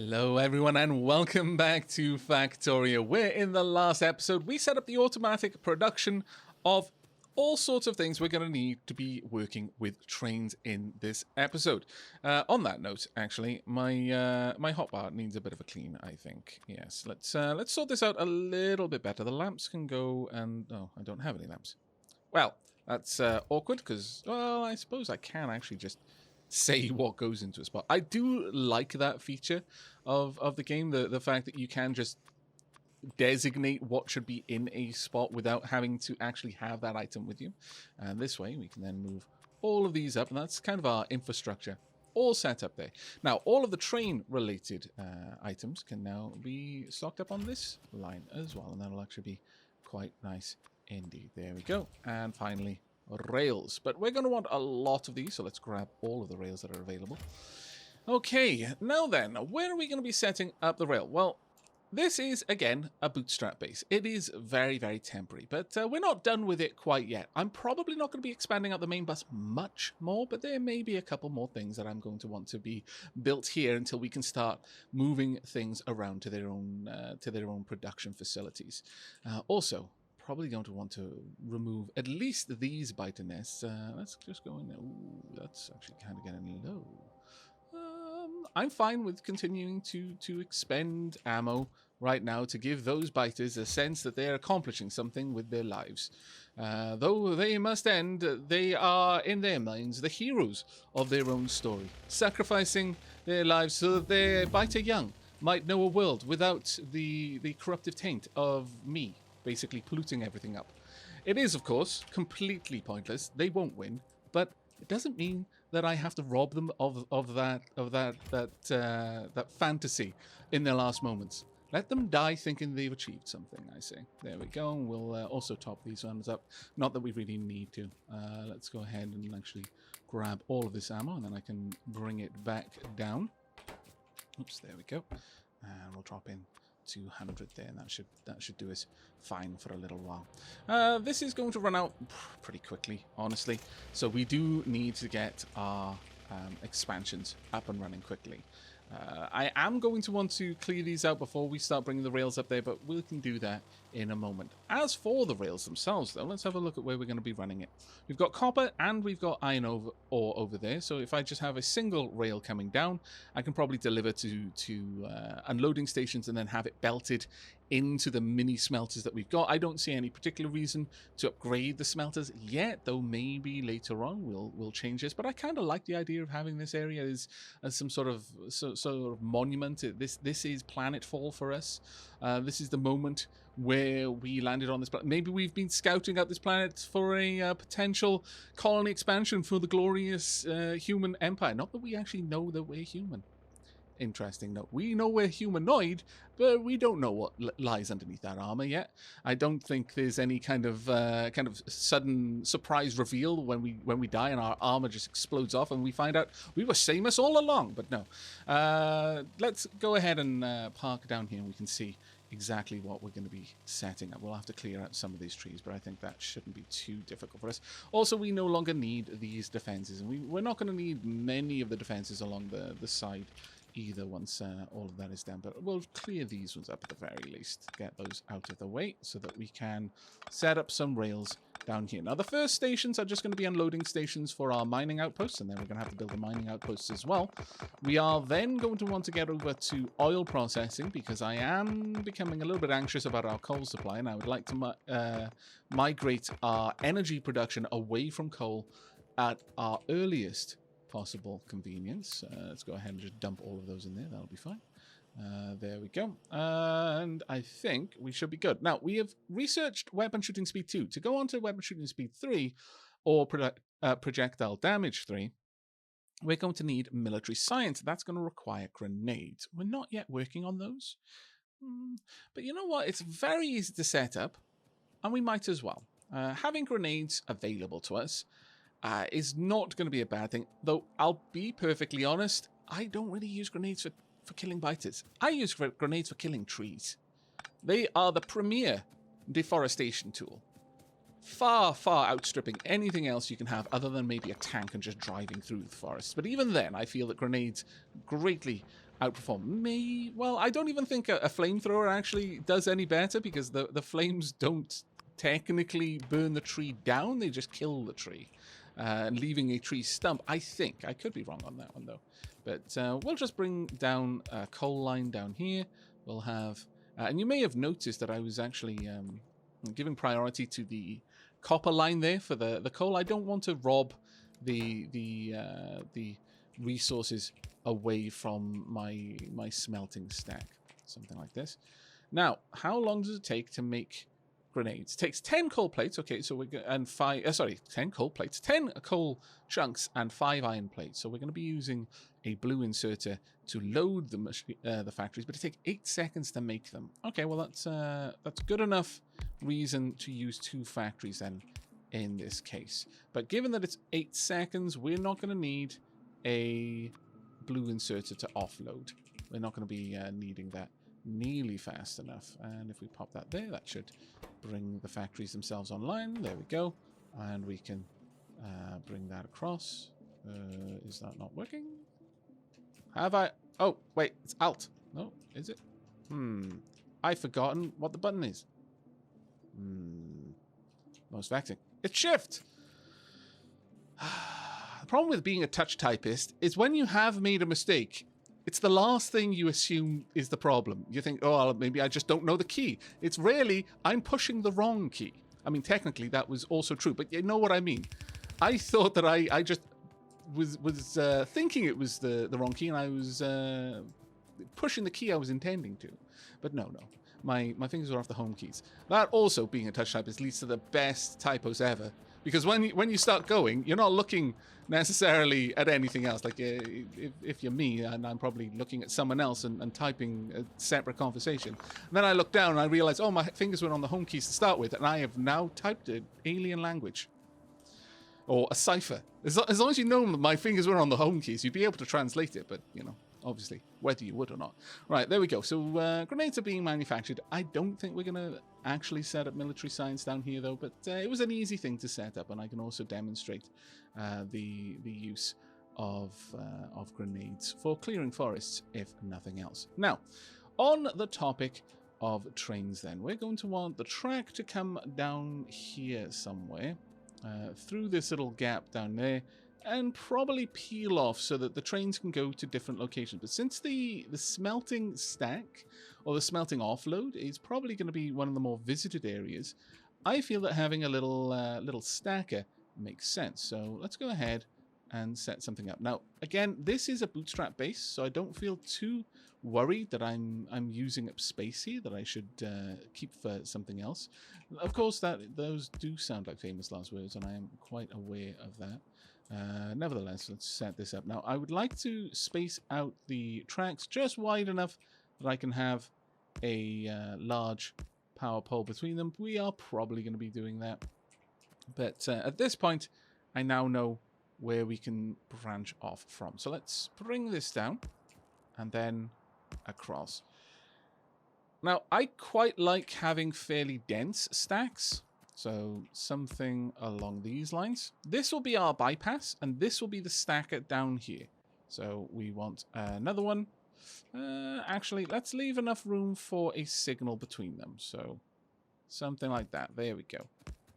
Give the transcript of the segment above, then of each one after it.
Hello everyone and welcome back to Factorio, where in the last episode we set up the automatic production of all sorts of things we're going to need to be working with trains in this episode. On that note, actually, my hotbar needs a bit of a clean, I think. Yes, let's sort this out a little bit better. The lamps can go and... oh, I don't have any lamps. Well, that's awkward because, well, I suppose I can actually just say what goes into a spot. I do like that feature of the game, the fact that you can just designate what should be in a spot without having to actually have that item with you. And this way we can then move all of these up, and that's kind of our infrastructure all set up there. Now, all of the train related items can now be stocked up on this line as well, and that'll actually be quite nice indeed. There we go. And finally, rails, but we're going to want a lot of these, so let's grab all of the rails that are available. Okay, now then, where are we going to be setting up the rail? Well, this is again a bootstrap base. It is very, very temporary, but we're not done with it quite yet. I'm probably not going to be expanding out the main bus much more, but there may be a couple more things that I'm going to want to be built here until we can start moving things around to their own production facilities. Also, probably going to want to remove at least these biter nests. Let's just go in there. Ooh, that's actually kind of getting low. I'm fine with continuing to expend ammo right now to give those biters a sense that they're accomplishing something with their lives. Though they must end, they are, in their minds, the heroes of their own story, sacrificing their lives so that their biter young might know a world without the corruptive taint of me basically polluting everything up. It is, of course, completely pointless. They won't win, but it doesn't mean that I have to rob them of that fantasy in their last moments. Let them die thinking they've achieved something, I say. There we go. And we'll also top these ones up. Not that we really need to. Let's go ahead and actually grab all of this ammo, and then I can bring it back down. Oops, there we go. And we'll drop in 200 there, and that should do us fine for a little while. This is going to run out pretty quickly, honestly, so we do need to get our expansions up and running quickly. I am going to want to clear these out before we start bringing the rails up there, but we can do that in a moment. As for the rails themselves, though, let's have a look at where we're going to be running it. We've got copper and we've got iron ore over there, so if I just have a single rail coming down, I can probably deliver to unloading stations and then have it belted into the mini smelters that we've got. I don't see any particular reason to upgrade the smelters yet, though maybe later on we'll change this. But I kind of like the idea of having this area as some sort of monument. This is planetfall for us. This is the moment where we landed on this planet. Maybe we've been scouting out this planet for a potential colony expansion for the glorious human empire. Not that we actually know that we're human. Interesting note. We know we're humanoid, but we don't know what lies underneath that armor yet. I don't think there's any kind of sudden surprise reveal when we die and our armor just explodes off and we find out we were Samus all along. But no. Let's go ahead and park down here and we can see exactly what we're going to be setting up. We'll have to clear out some of these trees, but I think that shouldn't be too difficult for us. Also, we no longer need these defenses, and we're not going to need many of the defenses along the side either once all of that is done, but we'll clear these ones up at the very least, get those out of the way so that we can set up some rails down here. Now, the first stations are just going to be unloading stations for our mining outposts, and then we're going to have to build the mining outposts as well. We are then going to want to get over to oil processing because I am becoming a little bit anxious about our coal supply, and I would like to migrate our energy production away from coal at our earliest possible convenience. Let's go ahead and just dump all of those in there. That'll be fine. There we go. And I think we should be good. Now, we have researched weapon shooting speed 2. To go on to weapon shooting speed 3 or projectile damage 3, we're going to need military science. That's going to require grenades. We're not yet working on those. But you know what? It's very easy to set up, and we might as well. Having grenades available to us is not going to be a bad thing, though I'll be perfectly honest, I don't really use grenades for killing biters. I use grenades for killing trees. They are the premier deforestation tool. Far, far outstripping anything else you can have other than maybe a tank and just driving through the forest. But even then, I feel that grenades greatly outperform me. Well, I don't even think a flamethrower actually does any better, because the flames don't technically burn the tree down. They just kill the tree, leaving a tree stump. I think. I could be wrong on that one, though. But we'll just bring down a coal line down here. We'll have... and you may have noticed that I was actually giving priority to the copper line there for the coal. I don't want to rob the resources away from my smelting stack. Something like this. Now, how long does it take to make grenades? It takes 10 coal plates. Okay, so we're and 10 coal plates, 10 coal chunks, and 5 iron plates. So we're going to be using a blue inserter to load the factories, but it takes 8 seconds to make them. Okay, well that's good enough reason to use 2 factories then in this case. But given that it's 8 seconds, we're not going to need a blue inserter to offload. We're not going to be needing that nearly fast enough. And if we pop that there, that should bring the factories themselves online. There we go. And we can bring that across. Is that not working? Have I? Oh, wait, it's Alt. No, is it? I've forgotten what the button is. Most vexing. It's Shift! The problem with being a touch typist is when you have made a mistake, it's the last thing you assume is the problem. You think, oh, maybe I just don't know the key. It's rarely, I'm pushing the wrong key. I mean, technically, that was also true, but you know what I mean. I thought that I just was thinking it was the wrong key, and I was pushing the key I was intending to. But no. My fingers were off the home keys. That also, being a touch typist, leads to the best typos ever. Because when you start going, you're not looking necessarily at anything else. Like, if you're me, and I'm probably looking at someone else and typing a separate conversation. And then I look down and I realize, oh, my fingers were on the home keys to start with, and I have now typed an alien language. Or a cipher. As long as you know my fingers were on the home keys, you'd be able to translate it, but, you know, obviously, whether you would or not. Right, there we go. So, grenades are being manufactured. I don't think we're going to actually set up military science down here, though, but it was an easy thing to set up, and I can also demonstrate the use of grenades for clearing forests, if nothing else. Now, on the topic of trains, then, we're going to want the track to come down here somewhere, through this little gap down there, and probably peel off so that the trains can go to different locations. But since the smelting stack, or the smelting offload, is probably going to be one of the more visited areas, I feel that having a little stacker makes sense. So let's go ahead and set something up. Now, again, this is a Bootstrap base, so I don't feel too worried that I'm using up space here that I should keep for something else. Of course, those do sound like famous last words, and I am quite aware of that. Nevertheless, let's set this up. Now, I would like to space out the tracks just wide enough that I can have a large power pole between them. We are probably going to be doing that. But at this point, I now know where we can branch off from. So let's bring this down and then across. Now, I quite like having fairly dense stacks. So something along these lines. This will be our bypass, and this will be the stacker down here. So we want another one. Actually, let's leave enough room for a signal between them. So something like that. There we go.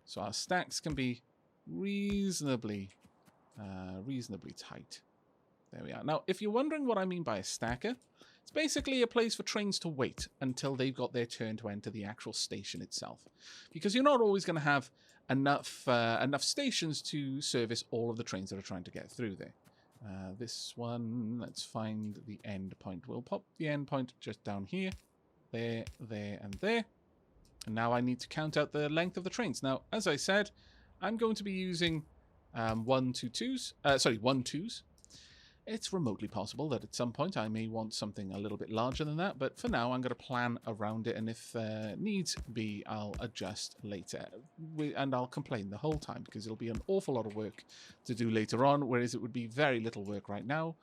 So our stacks can be reasonably tight. There we are. Now, if you're wondering what I mean by a stacker, it's basically a place for trains to wait until they've got their turn to enter the actual station itself. Because you're not always going to have enough stations to service all of the trains that are trying to get through there. This one, let's find the end point. We'll pop the end point just down here. There, and there. And now I need to count out the length of the trains. Now, as I said, I'm going to be using 1-2s. It's remotely possible that at some point I may want something a little bit larger than that, but for now I'm going to plan around it, and if needs be, I'll adjust later. And I'll complain the whole time, because it'll be an awful lot of work to do later on, whereas it would be very little work right now.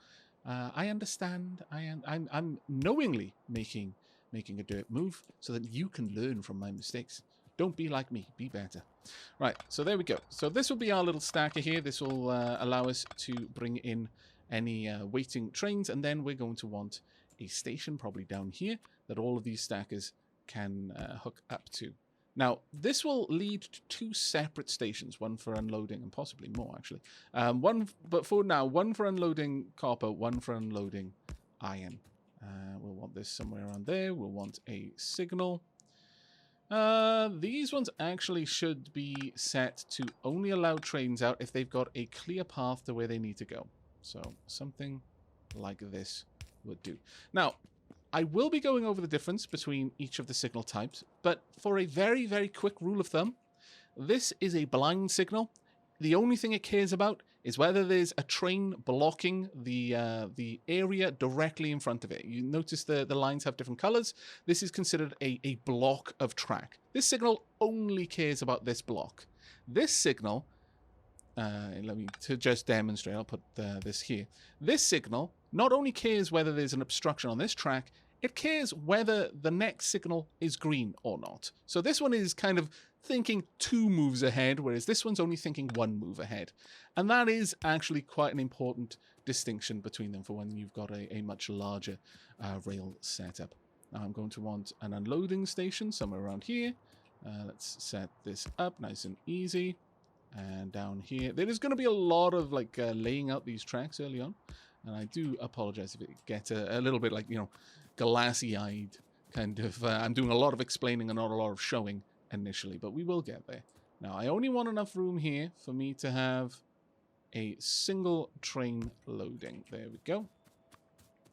I understand. I'm knowingly making a dirt move so that you can learn from my mistakes. Don't be like me. Be better. Right, so there we go. So this will be our little stacker here. This will allow us to bring in any waiting trains, and then we're going to want a station, probably down here, that all of these stackers can hook up to. Now, this will lead to 2 separate stations, one for unloading, and possibly more, actually. But for now, one for unloading copper, one for unloading iron. We'll want this somewhere around there. We'll want a signal. These ones actually should be set to only allow trains out if they've got a clear path to where they need to go. So something like this would do. Now, I will be going over the difference between each of the signal types, but for a very, very quick rule of thumb, this is a blind signal. The only thing it cares about is whether there's a train blocking the area directly in front of it. You notice the lines have different colors. This is considered a block of track. This signal only cares about this block. This signal, to just demonstrate, I'll put this here. This signal not only cares whether there's an obstruction on this track, it cares whether the next signal is green or not. So this one is kind of thinking 2 moves ahead, whereas this one's only thinking 1 move ahead. And that is actually quite an important distinction between them for when you've got a much larger rail setup. Now I'm going to want an unloading station somewhere around here. Let's set this up nice and easy. And down here, there is going to be a lot of laying out these tracks early on. And I do apologize if it gets a little bit glassy-eyed kind of. I'm doing a lot of explaining and not a lot of showing initially, but we will get there. Now, I only want enough room here for me to have a single train loading. There we go.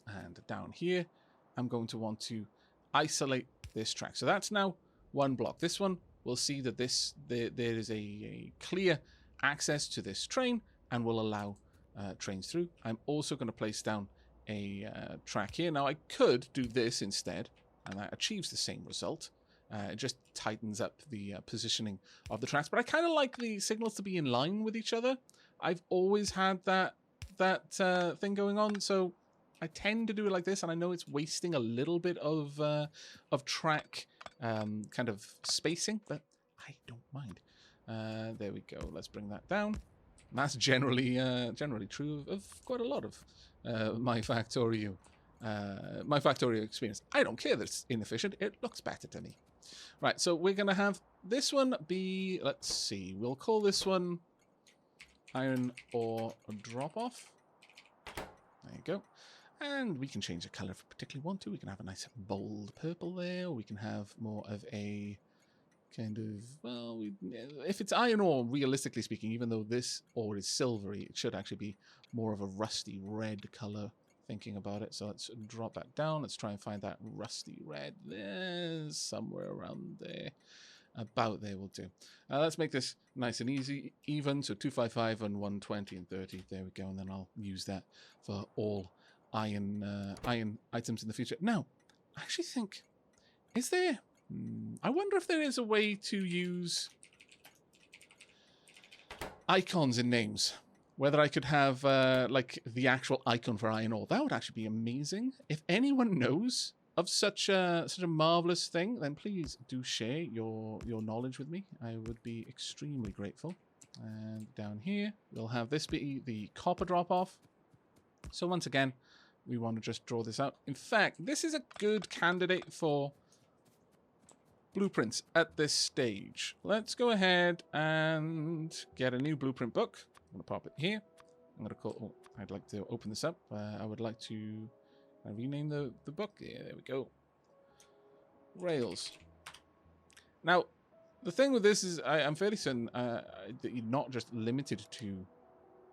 And down here, I'm going to want to isolate this track. So that's now 1 block. This one, we'll see that there is a clear access to this train and will allow trains through. I'm also going to place down a track here. Now, I could do this instead, and that achieves the same result. It just tightens up the positioning of the tracks. But I kind of like the signals to be in line with each other. I've always had that thing going on, so I tend to do it like this. And I know it's wasting a little bit of track kind of spacing, but I don't mind. There we go. Let's bring that down. And that's generally true of quite a lot of my Factorio experience. I don't care that it's inefficient. It looks better to me. Right, so we're going to have this one be, let's see, we'll call this one iron ore drop-off. There you go. And we can change the color if we particularly want to. We can have a nice bold purple there, or we can have more of a kind of, well, if it's iron ore, realistically speaking, even though this ore is silvery, it should actually be more of a rusty red color, thinking about it. So let's drop that down. Let's try and find that rusty red there, somewhere around there. About there will do. Let's make this nice and easy, even. So 255 and 120 and 30. There we go. And then I'll use that for all iron items in the future. Now, I actually think, is there... I wonder if there is a way to use icons in names. Whether I could have the actual icon for iron ore. That would actually be amazing. If anyone knows of such a marvelous thing, then please do share your knowledge with me. I would be extremely grateful. And down here, we'll have this be the copper drop-off. So once again, we want to just draw this out. In fact, this is a good candidate for blueprints at this stage. Let's go ahead and get a new blueprint book. I'm going to pop it here. I'm going to call... Oh, I'd like to open this up. I would like to rename the book. Yeah, there we go. Rails. Now, the thing with this is I'm fairly certain that you're not just limited to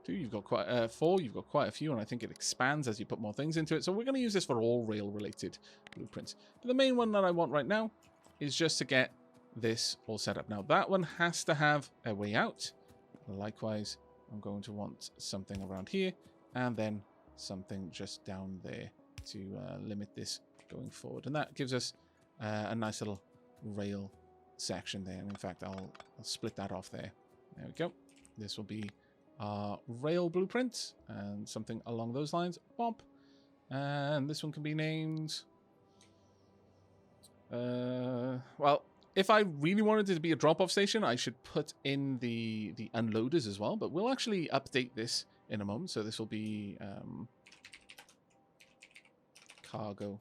2. You've got quite 4. You've got quite a few, and I think it expands as you put more things into it. So we're going to use this for all rail-related blueprints. But the main one that I want right now is just to get this all set up. Now, that one has to have a way out. Likewise, I'm going to want something around here, and then something just down there to limit this going forward. And that gives us a nice little rail section there. And in fact, I'll split that off there. There we go. This will be our rail blueprint, and something along those lines. Bump. And this one can be named... well, if I really wanted it to be a drop-off station, I should put in the unloaders as well. But we'll actually update this in a moment. So this will be cargo.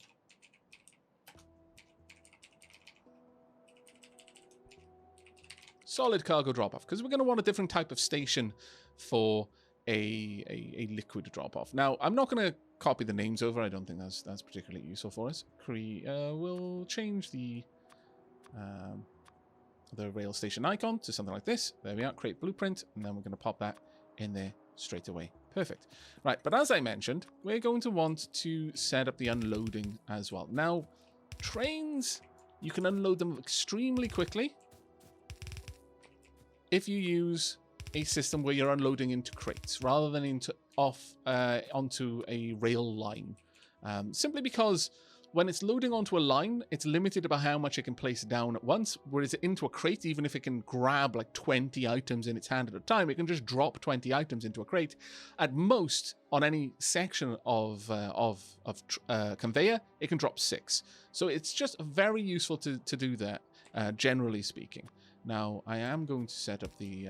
Solid cargo drop-off, because we're going to want a different type of station for a liquid drop-off. Now, I'm not going to copy the names over. I don't think that's particularly useful for us. We'll change the rail station icon to something like this. There we are. Create blueprint, and then we're going to pop that in there straight away. Perfect. Right, but as I mentioned, we're going to want to set up the unloading as well. Now, trains, you can unload them extremely quickly if you use a system where you're unloading into crates rather than onto a rail line. Simply because when it's loading onto a line, it's limited about how much it can place down at once, whereas into a crate, even if it can grab like 20 items in its hand at a time, it can just drop 20 items into a crate. At most, on any section of conveyor, it can drop 6. So it's just very useful to do that, generally speaking. Now, I am going to set up the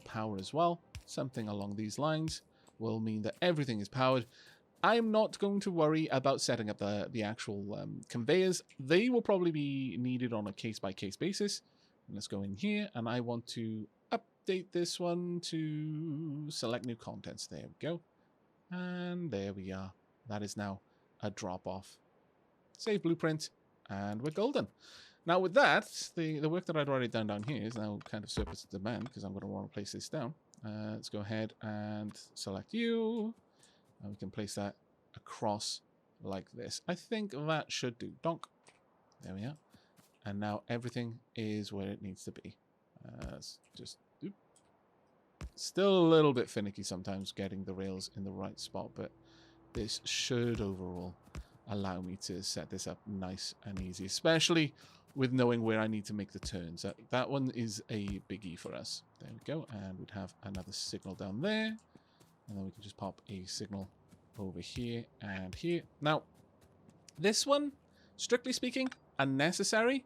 power as well. Something along these lines will mean that everything is powered. I'm not going to worry about setting up the actual conveyors. They will probably be needed on a case-by-case basis. Let's go in here, and I want to update this one to select new contents. There we go. And there we are. That is now a drop-off. Save blueprint, and we're golden. Now with that, the work that I'd already done down here is now kind of surplus demand because I'm going to want to place this down. Let's go ahead and select you. And we can place that across like this. I think that should do. Donk. There we are. And now everything is where it needs to be. Let's just... Oop. Still a little bit finicky sometimes getting the rails in the right spot, but this should overall allow me to set this up nice and easy, especially with knowing where I need to make the turns. That one is a biggie for us. There we go. And we'd have another signal down there. And then we can just pop a signal over here and here. Now, this one, strictly speaking, unnecessary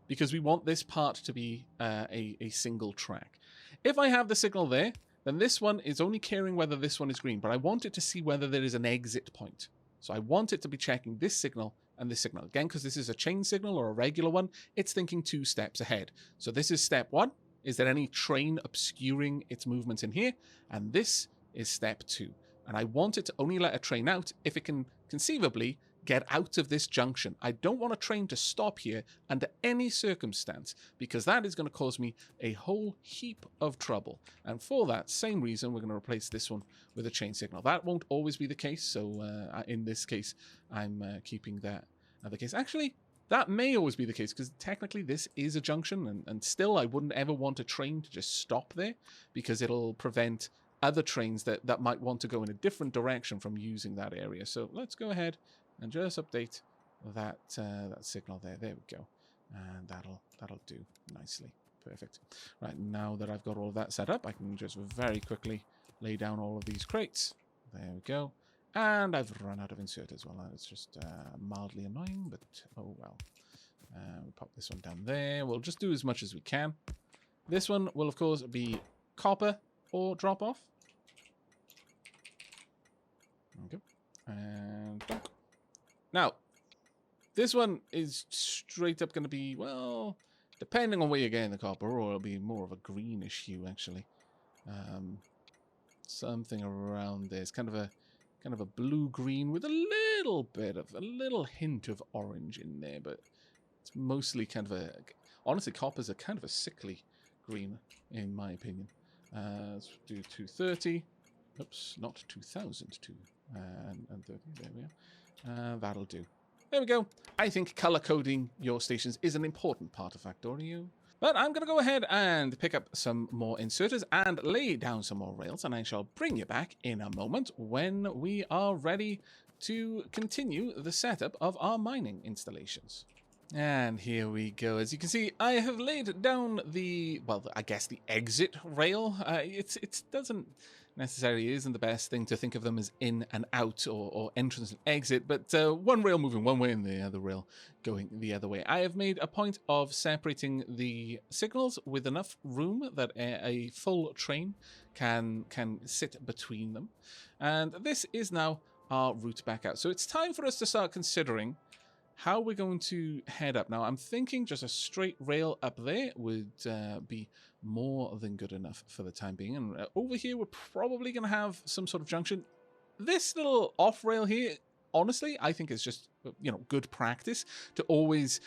because we want this part to be a single track. If I have the signal there, then this one is only caring whether this one is green, but I want it to see whether there is an exit point. So I want it to be checking this signal and this signal. Again, because this is a chain signal or a regular one, it's thinking 2 steps ahead. So this is step 1. Is there any train obscuring its movements in here? And this is step 2. And I want it to only let a train out if it can conceivably get out of this junction. I don't want a train to stop here under any circumstance because that is going to cause me a whole heap of trouble. And for that same reason, we're going to replace this one with a chain signal. That won't always be the case. So in this case, I'm keeping that the case. Actually, that may always be the case because technically this is a junction and still I wouldn't ever want a train to just stop there because it'll prevent other trains that might want to go in a different direction from using that area. So let's go ahead and just update that signal there. There we go. And that'll do nicely. Perfect. Right, now that I've got all of that set up, I can just very quickly lay down all of these crates. There we go. And I've run out of inserters. Well, that's just mildly annoying, but oh well. We'll pop this one down there. We'll just do as much as we can. This one will, of course, be copper or drop-off. Okay. And donk. Now, this one is straight up going to be, well, depending on where you're getting the copper, or it'll be more of a greenish hue, actually. Something around there. It's kind of a blue-green with a little hint of orange in there, but it's mostly kind of honestly, copper's a kind of a sickly green, in my opinion. Let's do 230. Oops, not 2002. And 30. There we are. That'll do. There we go. I think color coding your stations is an important part of Factorio. But I'm going to go ahead and pick up some more inserters and lay down some more rails, and I shall bring you back in a moment when we are ready to continue the setup of our mining installations. And here we go. As you can see, I have laid down the exit rail. It doesn't necessarily isn't the best thing to think of them as in and out or entrance and exit, but one rail moving one way and the other rail going the other way. I have made a point of separating the signals with enough room that a full train can sit between them. And this is now our route back out. So it's time for us to start considering how we're going to head up. Now, I'm thinking just a straight rail up there would be more than good enough for the time being. And over here, we're probably going to have some sort of junction. This little off rail here, honestly, I think is just, good practice to always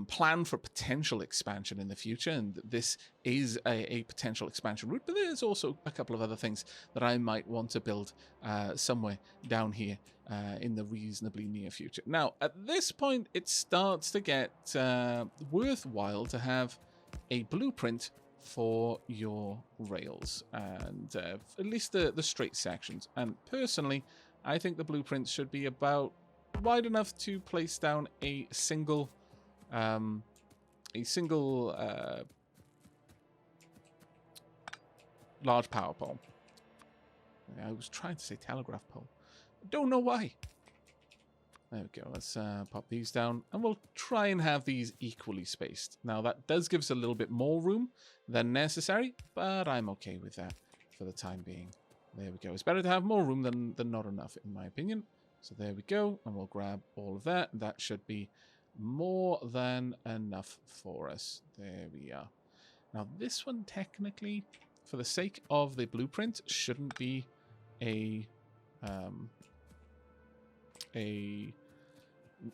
plan for potential expansion in the future. And this is a potential expansion route, but there's also a couple of other things that I might want to build somewhere down here in the reasonably near future. Now, at this point, it starts to get worthwhile to have a blueprint for your rails and at least the straight sections. And personally, I think the blueprint should be about wide enough to place down a single large power pole. I was trying to say telegraph pole. I don't know why. There we go. Let's pop these down, and we'll try and have these equally spaced. Now, that does give us a little bit more room than necessary, but I'm okay with that for the time being. There we go. It's better to have more room than not enough, in my opinion. So there we go, and we'll grab all of that. That should be more than enough for us. There we are. Now, this one, technically, for the sake of the blueprint, shouldn't be a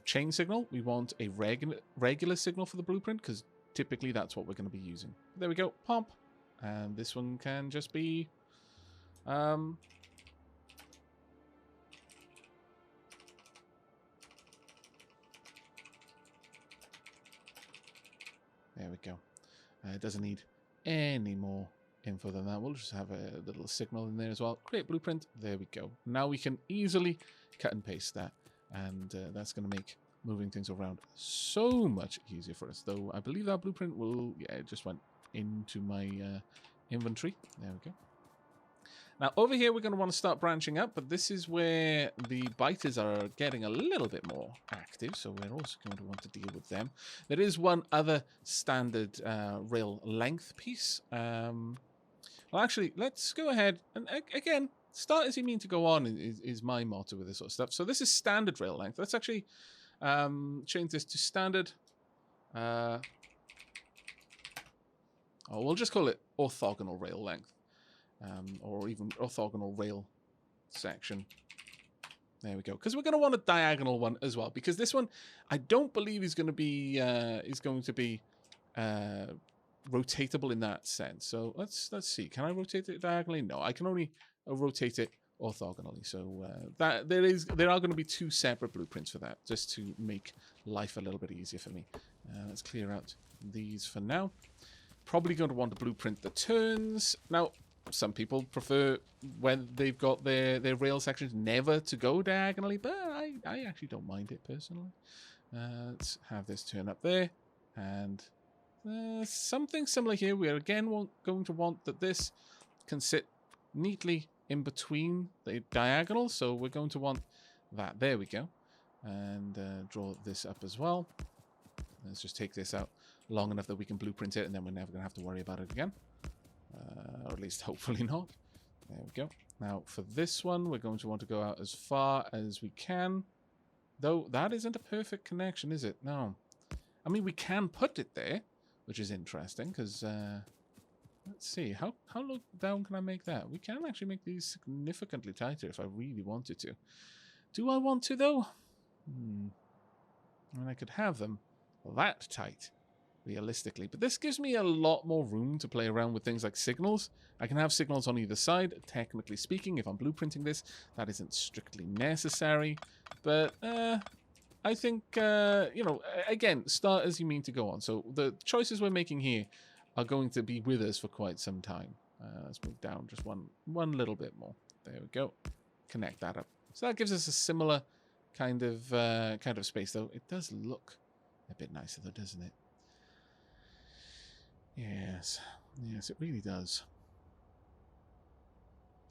chain signal. We want a regular signal for the blueprint, because typically that's what we're going to be using. There we go, pump. And this one can just be there we go. It doesn't need any more info than that. We'll just have a little signal in there as well. Create blueprint. There we go. Now we can easily cut and paste that. And that's going to make moving things around so much easier for us. Though I believe that blueprint will... Yeah, it just went into my inventory. There we go. Now, over here, we're going to want to start branching up, but this is where the biters are getting a little bit more active, so we're also going to want to deal with them. There is one other standard rail length piece. Well, actually, let's go ahead, and again, start as you mean to go on is my motto with this sort of stuff. So this is standard rail length. Let's actually change this to standard. Oh, we'll just call it orthogonal rail length. Or even orthogonal rail section. There we go. Because we're going to want a diagonal one as well. Because this one, I don't believe is going to be rotatable in that sense. So let's see. Can I rotate it diagonally? No, I can only rotate it orthogonally. So there are going to be two separate blueprints for that, just to make life a little bit easier for me. Let's clear out these for now. Probably going to want a blueprint that turns. Now, some people prefer when they've got their rail sections never to go diagonally, but I actually don't mind it personally. Let's have this turn up there, and something similar here. We're again going to want that this can sit neatly in between the diagonals, so we're going to want that. There we go. And draw this up as well. Let's just take this out long enough that we can blueprint it, and then we're never going to have to worry about it again. Or at least hopefully not. There we go. Now for this one, we're going to want to go out as far as we can. Though that isn't a perfect connection, is it? No. I mean, we can put it there, which is interesting, because... let's see. How low down can I make that? We can actually make these significantly tighter if I really wanted to. Do I want to, though? I mean, I could have them that tight, realistically. But this gives me a lot more room to play around with things like signals. I can have signals on either side. Technically speaking, if I'm blueprinting this, that isn't strictly necessary. But I think, you know, again, start as you mean to go on. So the choices we're making here are going to be with us for quite some time. Let's move down just one little bit more. There we go. Connect that up. So that gives us a similar kind of space, though. It does look a bit nicer, though, doesn't it? Yes, yes, it really does.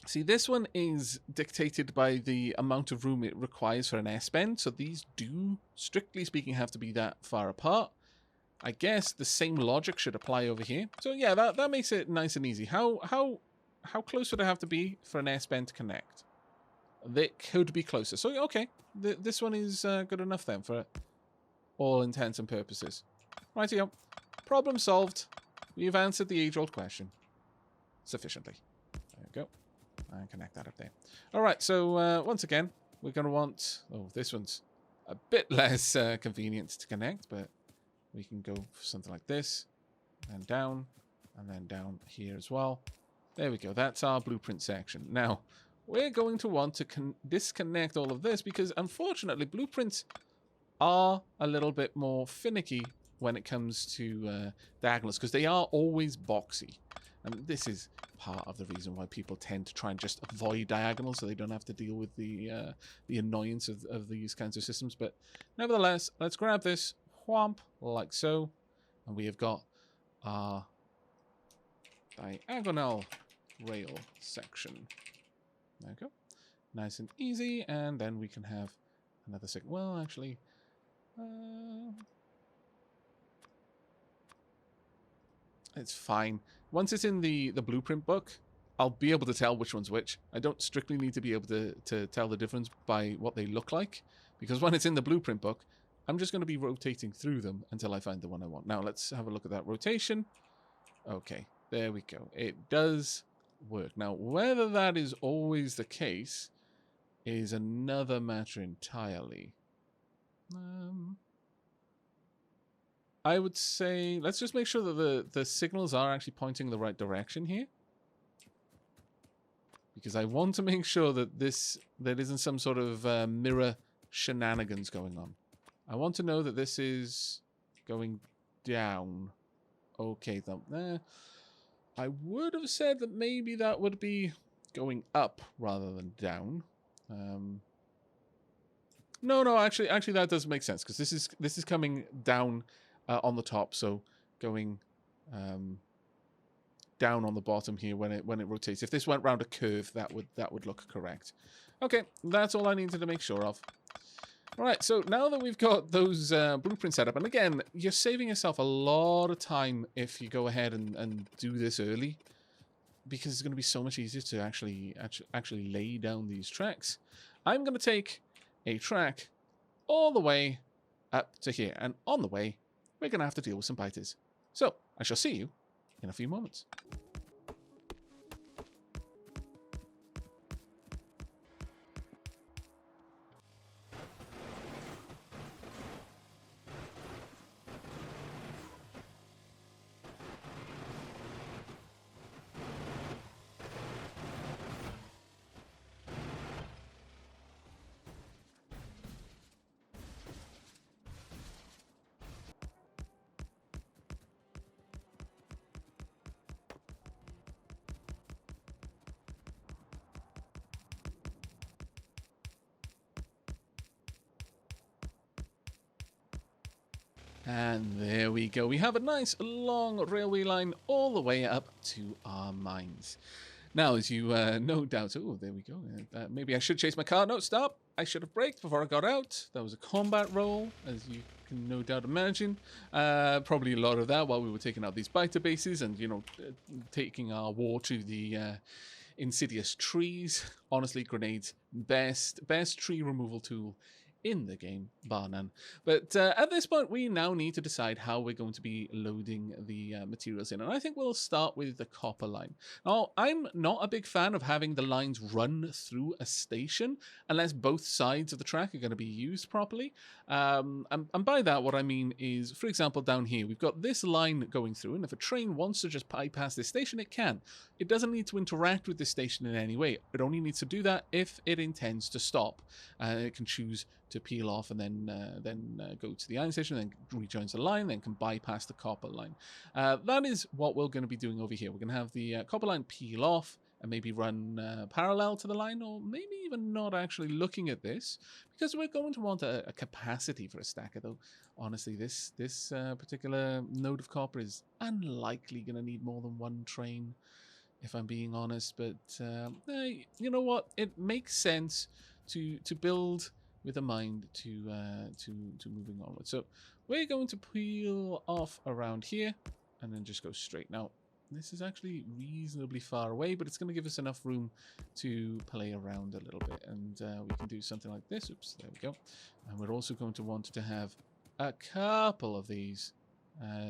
See, this one is dictated by the amount of room it requires for an S-bend, so these do, strictly speaking, have to be that far apart. I guess the same logic should apply over here. So yeah, that makes it nice and easy. How close would it have to be for an S-bend to connect? they could be closer. So, okay, this one is good enough then for all intents and purposes. Rightio. Problem solved. We've answered the age-old question sufficiently. There we go. And connect that up there. All right, so once again, we're going to want... Oh, this one's a bit less convenient to connect, but we can go for something like this, and then down here as well. There we go. That's our blueprint section. Now, we're going to want to disconnect all of this because, unfortunately, blueprints are a little bit more finicky when it comes to diagonals because they are always boxy. And this is part of the reason why people tend to try and just avoid diagonals so they don't have to deal with the annoyance of these kinds of systems. But nevertheless, let's grab this, whomp, like so. And we have got our diagonal rail section. There we go. Nice and easy. And then we can have another second. Well, actually... it's fine. Once it's in the blueprint book, I'll be able to tell which one's which. I don't strictly need to be able to tell the difference by what they look like, because when it's in the blueprint book, I'm just going to be rotating through them until I find the one I want. Now, let's have a look at that rotation. Okay, there we go. It does work. Now, whether that is always the case is another matter entirely. I would say let's just make sure that the signals are actually pointing the right direction here, because I want to make sure that there isn't some sort of mirror shenanigans going on. I want to know that this is going down. Okay, there. I would have said that maybe that would be going up rather than down. No, actually that does make sense because this is coming down on the top, so going down on the bottom here when it rotates. If this went round a curve, that would look correct. Okay, that's all I needed to make sure of. All right, so now that we've got those blueprints set up, and again, you're saving yourself a lot of time if you go ahead and do this early, because it's going to be so much easier to actually lay down these tracks. I'm going to take a track all the way up to here, and on the way, we're going to have to deal with some biters. So, I shall see you in a few moments. And there we go. We have a nice long railway line all the way up to our mines. Now, as you no doubt... Oh, there we go. Maybe I should chase my car. No, stop. I should have braked before I got out. That was a combat roll, as you can no doubt imagine. Probably a lot of that while we were taking out these biter bases and, you know, taking our war to the insidious trees. Honestly, grenades, best tree removal tool in the game, bar none. But at this point, we now need to decide how we're going to be loading the materials in. And I think we'll start with the copper line. Now, I'm not a big fan of having the lines run through a station unless both sides of the track are going to be used properly. And by that, what I mean is, for example, down here, we've got this line going through, and if a train wants to just bypass this station, it can. It doesn't need to interact with this station in any way. It only needs to do that if it intends to stop. It can choose to peel off and then go to the iron station, then rejoins the line, then can bypass the copper line. That is what we're going to be doing over here. We're going to have the copper line peel off and maybe run parallel to the line, or maybe even not actually looking at this, because we're going to want a capacity for a stacker, though. Honestly, this particular node of copper is unlikely going to need more than one train, if I'm being honest. But you know what? It makes sense to build with a mind to moving onward. So we're going to peel off around here and then just go straight. Now, This is actually reasonably far away, but it's going to give us enough room to play around a little bit. And we can do something like this. Oops, there we go. And we're also going to want to have a couple of these.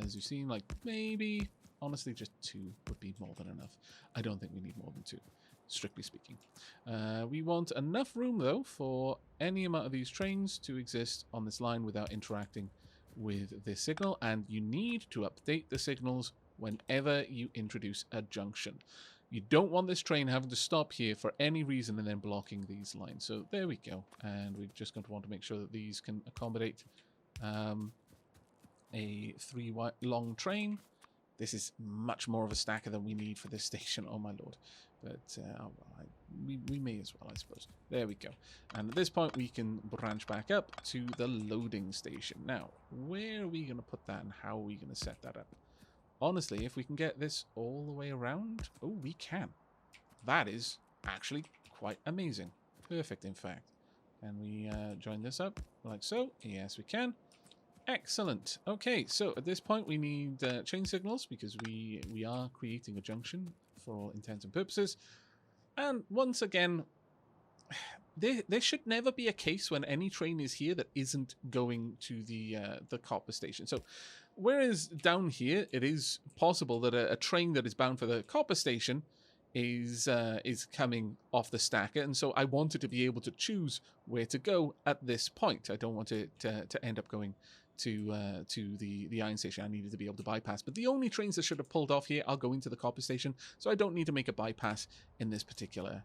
As you've seen, like maybe, honestly, just 2 would be more than enough. I don't think we need more than 2, strictly speaking. We want enough room, though, for any amount of these trains to exist on this line without interacting with this signal. And you need to update the signals whenever you introduce a junction. You don't want this train having to stop here for any reason and then blocking these lines. So there we go. And we're just going to want to make sure that these can accommodate a 3 long train. This is much more of a stacker than we need for this station, oh my lord. But we may as well, I suppose. There we go. And at this point, we can branch back up to the loading station. Now, where are we going to put that and how are we going to set that up? Honestly, if we can get this all the way around, oh, we can. That is actually quite amazing. Perfect, in fact. Can we join this up like so? Yes, we can. Excellent. Okay, so at this point we need chain signals because we are creating a junction for all intents and purposes. And once again, there should never be a case when any train is here that isn't going to the copper station. So whereas down here it is possible that a train that is bound for the copper station is coming off the stacker, and so I wanted to be able to choose where to go at this point. I don't want it to end up going to the iron station. I needed to be able to bypass, but the only trains that should have pulled off here are going to the copper station, so I don't need to make a bypass in this particular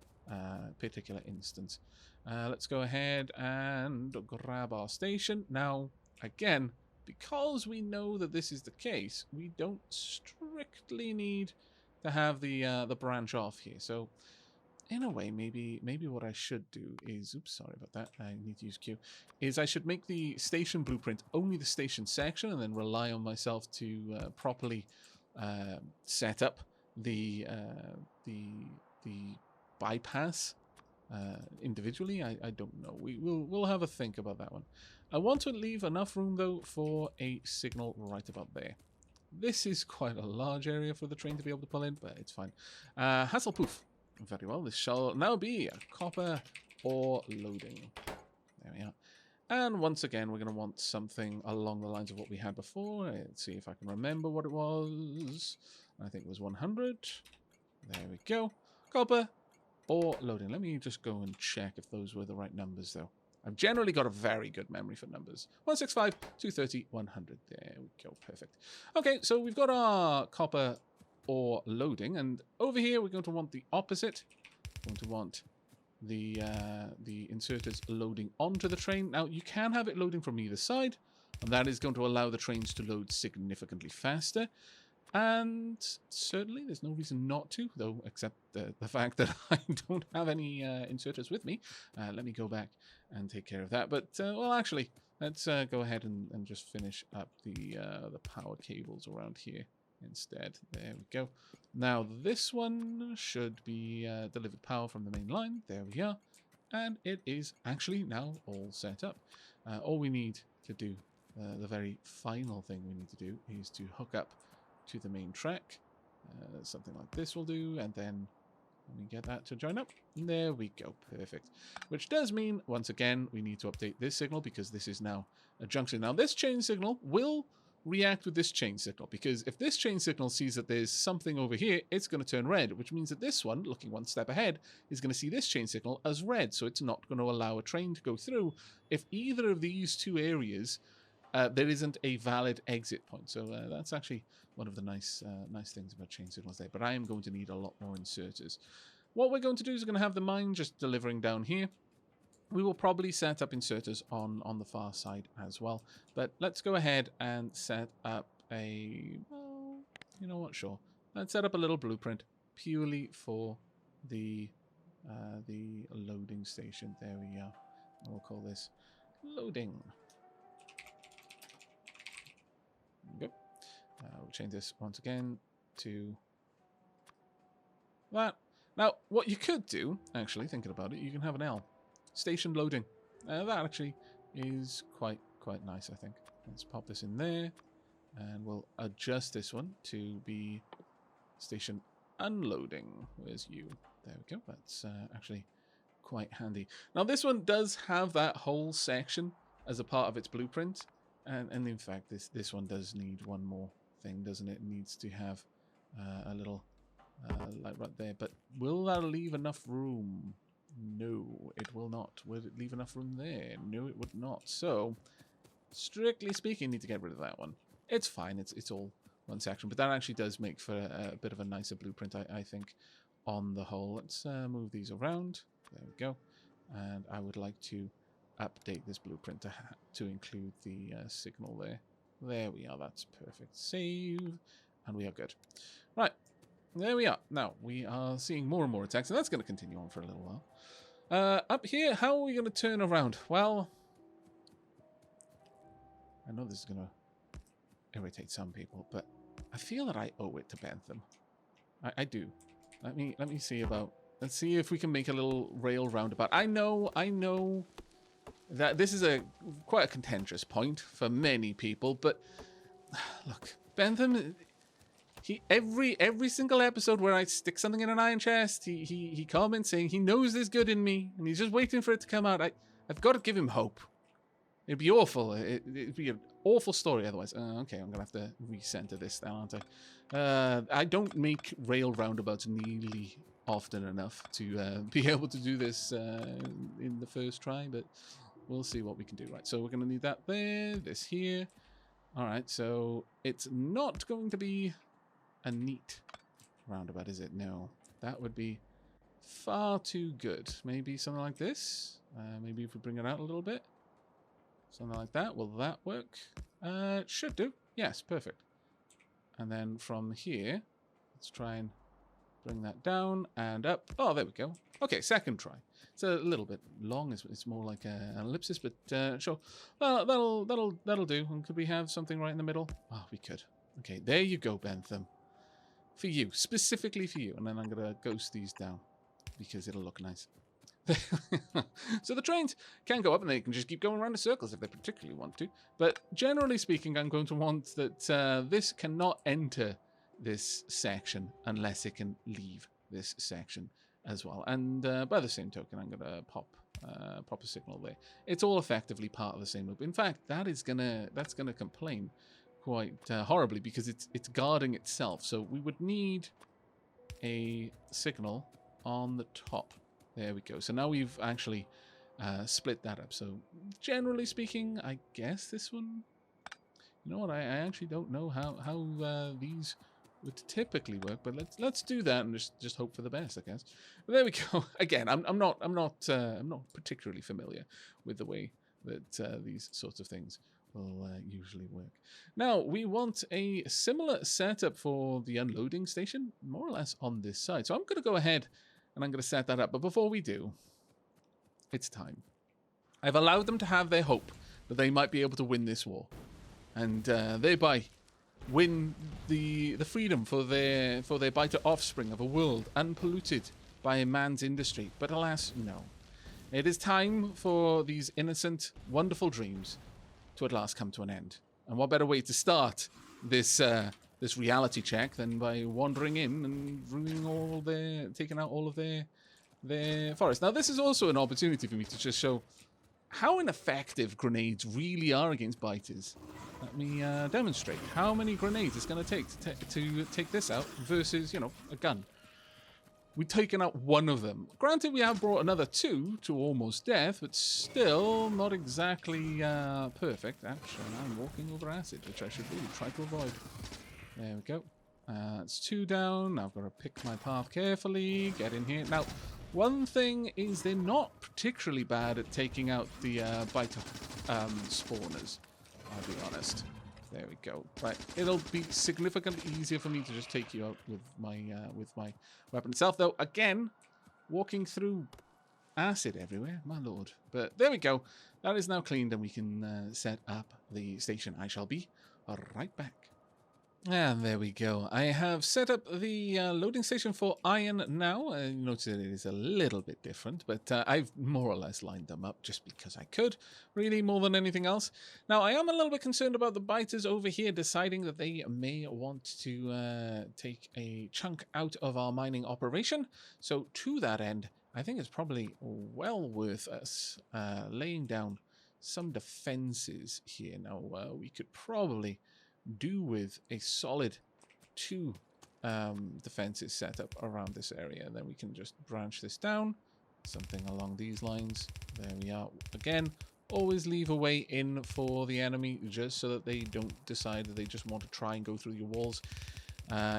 instance. Let's go ahead and grab our station. Now, again, because we know that this is the case, we don't strictly need to have the branch off here. So in a way, maybe what I should do is, oops, sorry about that, I need to use Q, is I should make the station blueprint only the station section and then rely on myself to properly set up the bypass individually. I don't know. We'll have a think about that one. I want to leave enough room, though, for a signal right about there. This is quite a large area for the train to be able to pull in, but it's fine. Hasselpoof. Very well. This shall now be a copper ore loading. There we are. And once again, we're going to want something along the lines of what we had before. Let's see if I can remember what it was. I think it was 100. There we go. Copper ore loading. Let me just go and check if those were the right numbers, though. I've generally got a very good memory for numbers. 165, 230, 100. There we go. Perfect. Okay, so we've got our copper ore loading, and over here we're going to want the opposite. We're going to want the inserters loading onto the train. Now, you can have it loading from either side, and that is going to allow the trains to load significantly faster. And certainly there's no reason not to, though, except the fact that I don't have any inserters with me. Let me go back and take care of that. But, well, actually, let's go ahead and just finish up the power cables around here instead. There we go. Now, this one should be delivered power from the main line. There we are. And it is actually now all set up. All we need to do, the very final thing we need to do, is to hook up to the main track. Something like this will do, and then let me get that to join up. There we go. Perfect. Which does mean, once again, we need to update this signal because this is now a junction. Now, this chain signal will react with this chain signal, because if this chain signal sees that there's something over here, it's going to turn red, which means that this one, looking one step ahead, is going to see this chain signal as red, so it's not going to allow a train to go through if either of these two areas there isn't a valid exit point. So that's actually one of the nice things about chain signals there. But I am going to need a lot more inserters. What we're going to do is we're going to have the mine just delivering down here. We will probably set up inserters on the far side as well. But let's go ahead and set up a... well, you know what? Sure. Let's set up a little blueprint purely for the loading station. There we are. We'll call this loading. Yep. We'll change this once again to that. Now, what you could do, actually, thinking about it, you can have an L. Station loading. That actually is quite nice, I think. Let's pop this in there, and we'll adjust this one to be station unloading. Where's you? There we go. That's actually quite handy. Now this one does have that whole section as a part of its blueprint, and in fact this one does need one more thing, doesn't it? It needs to have a little light right there. But will that leave enough room? No, it will not. Would it leave enough room there? No, it would not. So, strictly speaking, need to get rid of that one. It's fine. It's all one section, but that actually does make for a bit of a nicer blueprint, I think, on the whole. Let's move these around. There we go. And I would like to update this blueprint to include the signal there. There we are. That's perfect. Save. And we are good. Right. There we are. Now, we are seeing more and more attacks, and that's going to continue on for a little while. Up here, how are we going to turn around? Well, I know this is going to irritate some people, but I feel that I owe it to Bentham. I do. Let me see about... Let's see if we can make a little rail roundabout. I know that this is quite a contentious point for many people, but look, Bentham... Every single episode where I stick something in an iron chest, he comments saying he knows there's good in me, and he's just waiting for it to come out. I've got to give him hope. It'd be awful. It'd be an awful story otherwise. Okay, I'm going to have to recenter this then, aren't I? I don't make rail roundabouts nearly often enough to be able to do this in the first try, but we'll see what we can do. Right, so we're going to need that there, this here. All right, so it's not going to be a neat roundabout, is it? No. That would be far too good. Maybe something like this. Maybe if we bring it out a little bit. Something like that. Will that work? It should do. Yes, perfect. And then from here, let's try and bring that down and up. Oh, there we go. Okay, second try. It's a little bit long. It's more like an ellipsis, but sure. Well, that'll do. And could we have something right in the middle? Oh, we could. Okay, there you go, Bentham. For you, specifically for you. And then I'm going to ghost these down because it'll look nice. So the trains can go up and they can just keep going around in circles if they particularly want to. But generally speaking, I'm going to want that this cannot enter this section unless it can leave this section as well. And by the same token, I'm going to pop a signal there. It's all effectively part of the same loop. In fact, that's gonna complain quite horribly because it's guarding itself. So we would need a signal on the top. There we go. So now we've actually split that up. So generally speaking, I guess this one... You know what? I actually don't know how these would typically work, but let's do that and just hope for the best, I guess. But there we go. Again, I'm not particularly familiar with the way that these sorts of things will usually work. Now, we want a similar setup for the unloading station, more or less on this side. So I'm going to go ahead and I'm going to set that up. But before we do, it's time. I've allowed them to have their hope that they might be able to win this war, and thereby win the freedom for their biter offspring of a world unpolluted by man's industry. But alas, no. It is time for these innocent, wonderful dreams to at last come to an end. And what better way to start this this reality check than by wandering in and ruining taking out all of their forest. Now, this is also an opportunity for me to just show how ineffective grenades really are against biters. Let me demonstrate how many grenades it's going to take to take this out versus, a gun. We've taken out one of them. Granted, we have brought another two to almost death, but still not exactly perfect. Actually, I'm walking over acid, which I should really try to avoid. There we go. It's two down. Now I've got to pick my path carefully, get in here. Now, one thing is they're not particularly bad at taking out the biter spawners, I'll be honest. There we go. Right, it'll be significantly easier for me to just take you out with my weapon itself. Though, again, walking through acid everywhere, my lord. But there we go. That is now cleaned, and we can set up the station. I shall be right back. And there we go. I have set up the loading station for iron now. Notice that it is a little bit different, but I've more or less lined them up just because I could, really, more than anything else. Now, I am a little bit concerned about the biters over here deciding that they may want to take a chunk out of our mining operation. So to that end, I think it's probably well worth us laying down some defenses here. Now, we could probably do with a solid 2 defenses set up around this area. And then we can just branch this down, something along these lines. There we are. Again, always leave a way in for the enemy just so that they don't decide that they just want to try and go through your walls.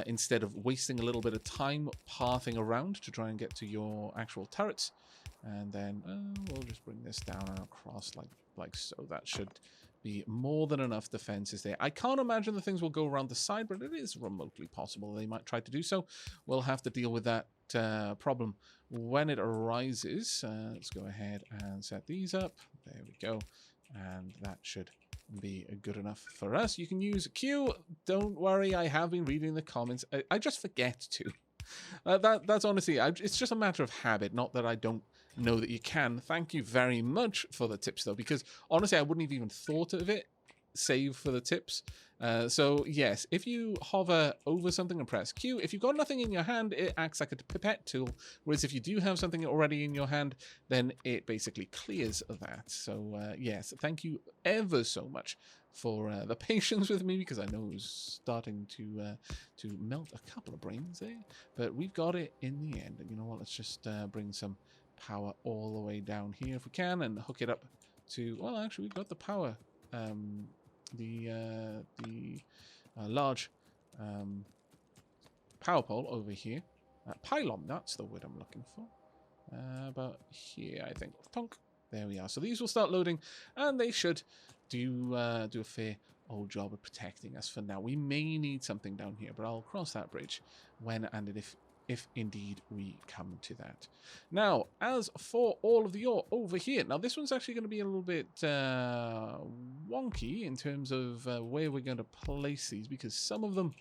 Instead of wasting a little bit of time pathing around to try and get to your actual turrets. And then we'll just bring this down and across like so. That should be more than enough defenses there. I can't imagine the things will go around the side, but it is remotely possible they might try to do so. We'll have to deal with that problem when it arises. Let's go ahead and set these up. There we go. And that should be good enough for us. You can use Q. Don't worry, I have been reading the comments. I just forget to. That's honestly, it's just a matter of habit, not that I don't know that you can. Thank you very much for the tips, though, because honestly, I wouldn't have even thought of it, save for the tips. So yes, if you hover over something and press Q, if you've got nothing in your hand, it acts like a pipette tool, whereas if you do have something already in your hand, then it basically clears that. So yes, thank you ever so much for the patience with me, because I know it was starting to melt a couple of brains there, but we've got it in the end. And you know what, let's just bring some power all the way down here if we can, and hook it up to, well, actually we've got the power, the large power pole over here, pylon, that's the word I'm looking for, about here I think. Tonk. There we are. So these will start loading, and they should do a fair old job of protecting us for now. We may need something down here, but I'll cross that bridge when and if indeed we come to that. Now, as for all of the ore over here, now this one's actually going to be a little bit wonky in terms of where we're going to place these, because some of them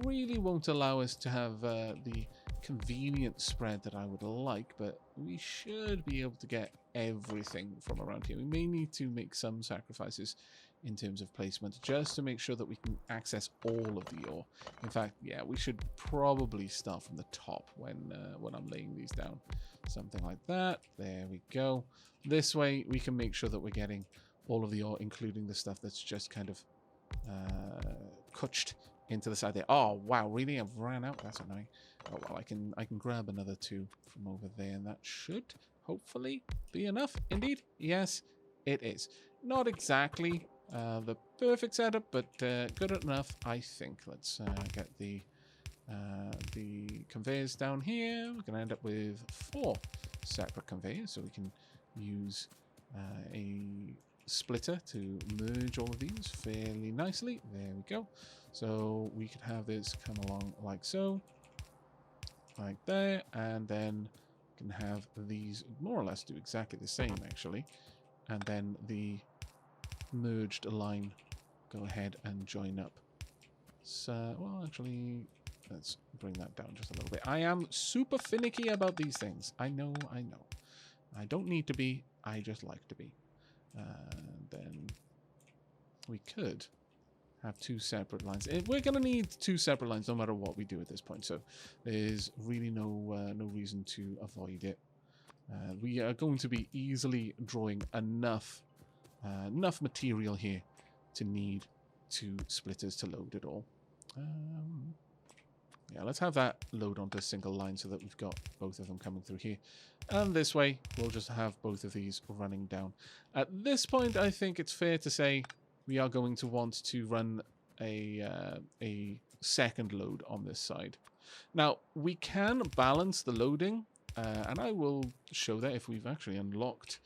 really won't allow us to have the convenient spread that I would like, but we should be able to get everything from around here. We may need to make some sacrifices in terms of placement just to make sure that we can access all of the ore. In fact, yeah, we should probably start from the top when I'm laying these down. Something like that. There we go. This way we can make sure that we're getting all of the ore, including the stuff that's just kind of kutched into the side there. Oh wow, really? I've ran out. That's annoying. Oh well, I can grab another 2 from over there, and that should hopefully be enough. Indeed, yes, it is. Not exactly the perfect setup, but good enough, I think. Let's get the conveyors down here. We're going to end up with 4 separate conveyors, so we can use a splitter to merge all of these fairly nicely. There we go. So we could have this come along like so, like there, and then can have these more or less do exactly the same, actually, and then the merged line go ahead and join up. So, well, actually, let's bring that down just a little bit. I am super finicky about these things. I know. I don't need to be. I just like to be. Then we could have 2 separate lines. We're going to need 2 separate lines no matter what we do at this point, so there's really no reason to avoid it. We are going to be easily drawing enough material here to need 2 splitters to load it all. Yeah, let's have that load onto a single line so that we've got both of them coming through here. And this way, we'll just have both of these running down. At this point, I think it's fair to say we are going to want to run a second load on this side. Now, we can balance the loading, and I will show that if we've actually unlocked...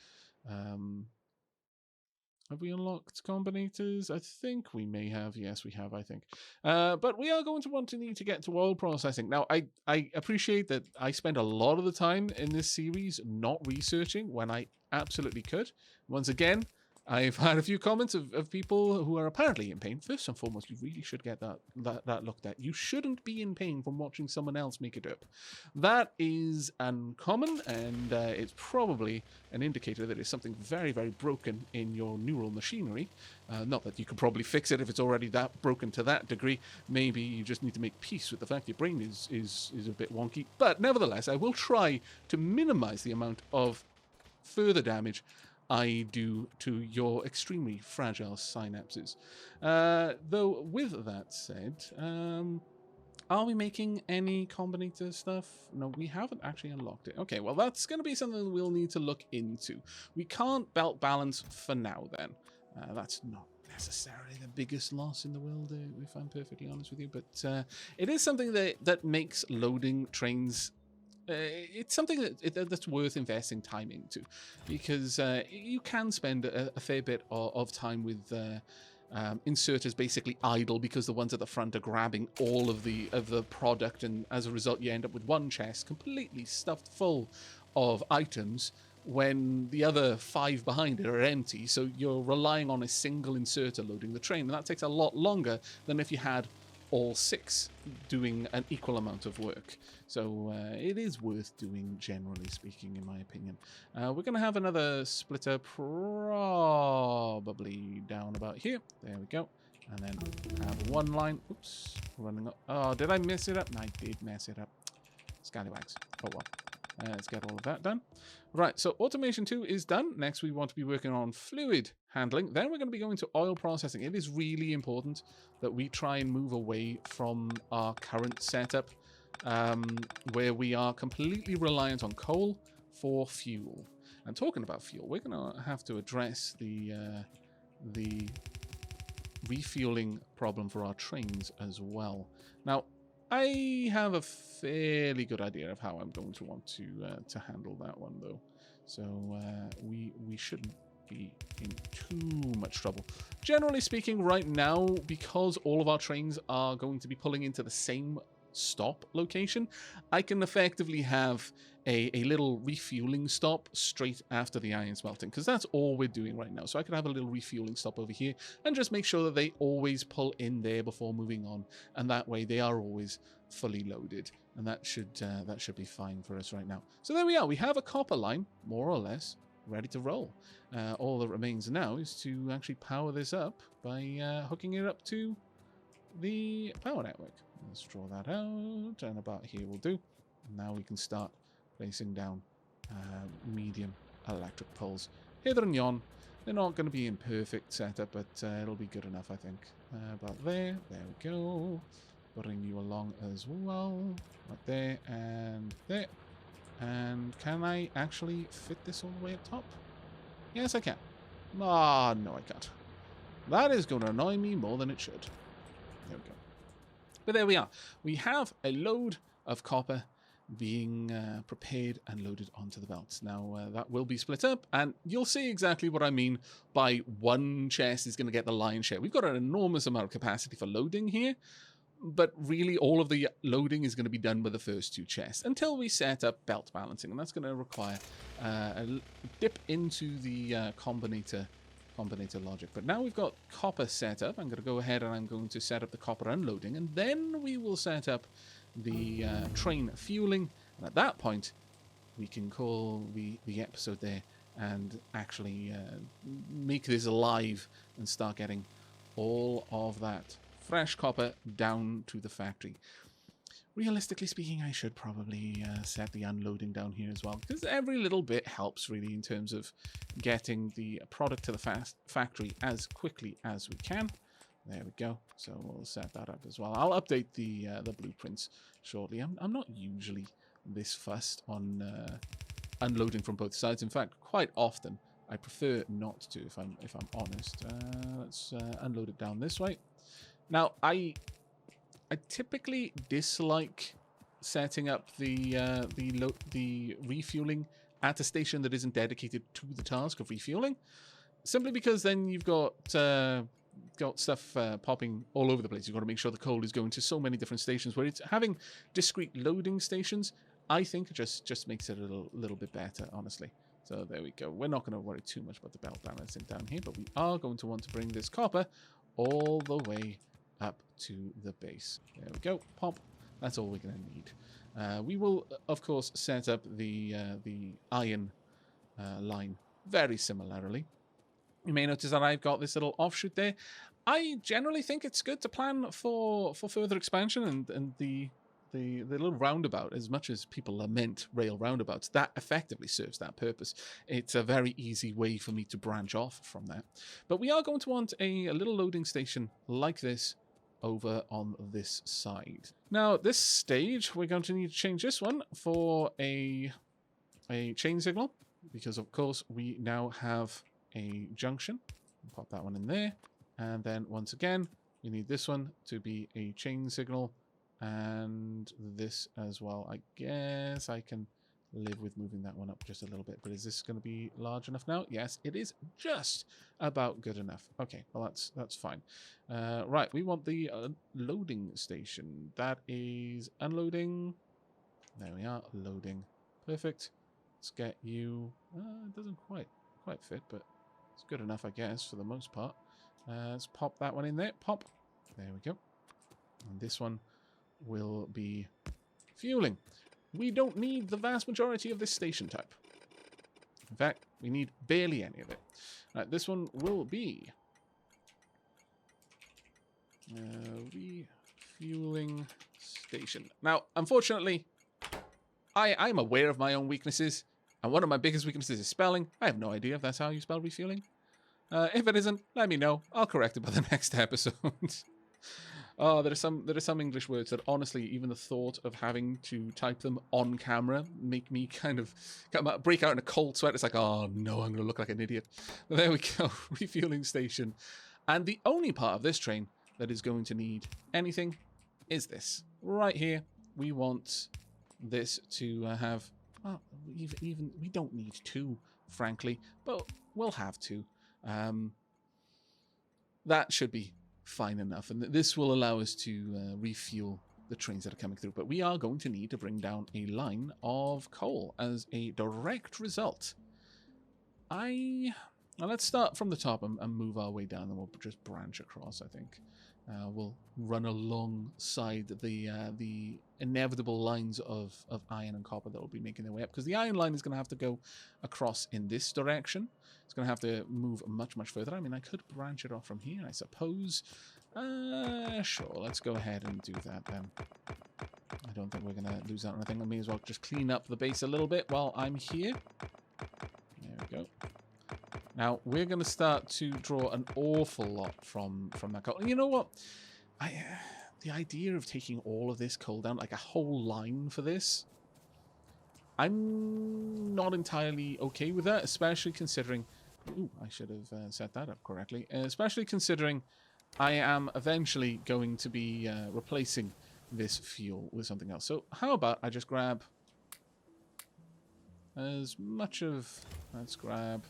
have we unlocked combinators? I think we may have. Yes, we have, I think. But we are going to want to need to get to oil processing. Now, I appreciate that I spend a lot of the time in this series not researching when I absolutely could. Once again, I've had a few comments of people who are apparently in pain. First and foremost, you really should get that looked at. You shouldn't be in pain from watching someone else make a derp. That is uncommon, and it's probably an indicator that there's something very, very broken in your neural machinery. Not that you could probably fix it if it's already that broken to that degree. Maybe you just need to make peace with the fact your brain is a bit wonky. But nevertheless, I will try to minimize the amount of further damage I do to your extremely fragile synapses. Though, with that said, are we making any combinator stuff? No, we haven't actually unlocked it. Okay, well, that's going to be something we'll need to look into. We can't belt balance for now, then. That's not necessarily the biggest loss in the world, if I'm perfectly honest with you, but it is something that makes loading trains... it's something that's worth investing time into, because you can spend a fair bit of time with inserters basically idle because the ones at the front are grabbing all of the product, and as a result you end up with one chest completely stuffed full of items when the other 5 behind it are empty. So you're relying on a single inserter loading the train, and that takes a lot longer than if you had all 6 doing an equal amount of work. So it is worth doing, generally speaking, in my opinion. We're going to have another splitter probably down about here. There we go. And then have one line. Oops, running up. Oh, did I mess it up? I did mess it up. Scallywags. Oh, well. Let's get all of that done. Right, so automation 2 is done. Next, we want to be working on fluid handling. Then we're going to be going to oil processing. It is really important that we try and move away from our current setup, where we are completely reliant on coal for fuel. And talking about fuel, we're going to have to address the refueling problem for our trains as well. Now, I have a fairly good idea of how I'm going to want to handle that one, though. So we shouldn't be in too much trouble. Generally speaking, right now, because all of our trains are going to be pulling into the same stop location, I can effectively have a little refueling stop straight after the iron smelting, because that's all we're doing right now. So I could have a little refueling stop over here and just make sure that they always pull in there before moving on, and that way they are always fully loaded, and that should be fine for us right now. So there we are. We have a copper line, more or less, ready to roll. All that remains now is to actually power this up by hooking it up to the power network. Let's draw that out, and about here will do. Now we can start placing down medium electric poles. Hither and yon. They're not going to be in perfect setup, but it'll be good enough, I think. About there we go. Bring you along as well. Right there and there. And can I actually fit this all the way up top? Yes, I can. Ah, no, I can't. That is going to annoy me more than it should. There we go. But there we are. We have a load of copper being prepared and loaded onto the belts. Now, that will be split up, and you'll see exactly what I mean by one chest is going to get the lion's share. We've got an enormous amount of capacity for loading here, but really all of the loading is going to be done with the first 2 chests until we set up belt balancing, and that's going to require a dip into the combinator logic. But now we've got copper set up. I'm going to go ahead and I'm going to set up the copper unloading, and then we will set up the train fueling, and at that point we can call the episode there and actually make this live and start getting all of that fresh copper down to the factory. Realistically speaking, I should probably set the unloading down here as well, because every little bit helps really in terms of getting the product to the factory as quickly as we can. There we go. So we'll set that up as well. I'll update the blueprints shortly. I'm not usually this fussed on unloading from both sides. In fact, quite often I prefer not to, if I'm honest. Let's unload it down this way. Now, I typically dislike setting up the refueling at a station that isn't dedicated to the task of refueling, simply because then you've got stuff popping all over the place. You've got to make sure the coal is going to so many different stations, where it's having discrete loading stations, I think just makes it a little bit better, honestly. So there we go. We're not going to worry too much about the belt balancing down here, but we are going to want to bring this copper all the way up to the base. There we go. Pop. That's all we're going to need. We will, of course, set up the iron line very similarly. You may notice that I've got this little offshoot there. I generally think it's good to plan for further expansion, and the little roundabout, as much as people lament rail roundabouts, that effectively serves that purpose. It's a very easy way for me to branch off from that. But we are going to want a little loading station like this over on this side. Now, this stage, we're going to need to change this one for a chain signal, because of course we now have a junction. Pop that one in there. And then once again, we need this one to be a chain signal, and this as well. I guess I can live with moving that one up just a little bit, but is this going to be large enough now? Yes, it is just about good enough. Okay, well that's fine. Right, we want the loading station. That is unloading. There we are, loading. Perfect. Let's get you. It doesn't quite fit, but it's good enough, I guess, for the most part. Let's pop that one in there. Pop. There we go. And this one will be fueling. We don't need the vast majority of this station type. In fact, we need barely any of it. Right, this one will be refueling station. Now, unfortunately, I'm aware of my own weaknesses, and one of my biggest weaknesses is spelling. I have no idea if that's how you spell refueling. If it isn't, let me know. I'll correct it by the next episode. Oh, there are some English words that honestly, even the thought of having to type them on camera make me kind of break out in a cold sweat. It's like, oh no, I'm going to look like an idiot. But there we go, refueling station. And the only part of this train that is going to need anything is this. Right here, we want this to have, well, even we don't need two, frankly, but we'll have two. That should be fine enough, and this will allow us to refuel the trains that are coming through. But we are going to need to bring down a line of coal as a direct result. Now let's start from the top and move our way down, and we'll just branch across. I think we'll run alongside the inevitable lines of iron and copper that will be making their way up, because the iron line is going to have to go across in this direction. It's going to have to move much further. I mean, I could branch it off from here, I suppose. Sure, let's go ahead and do that then. I don't think we're going to lose out on anything. I may as well just clean up the base a little bit while I'm here. There we go. Now, we're going to start to draw an awful lot from that coal. You know what? The idea of taking all of this coal down, like a whole line for this, I'm not entirely okay with that, especially considering... Ooh, I should have set that up correctly. Especially considering I am eventually going to be replacing this fuel with something else. So how about I just grab as much of... Let's grab...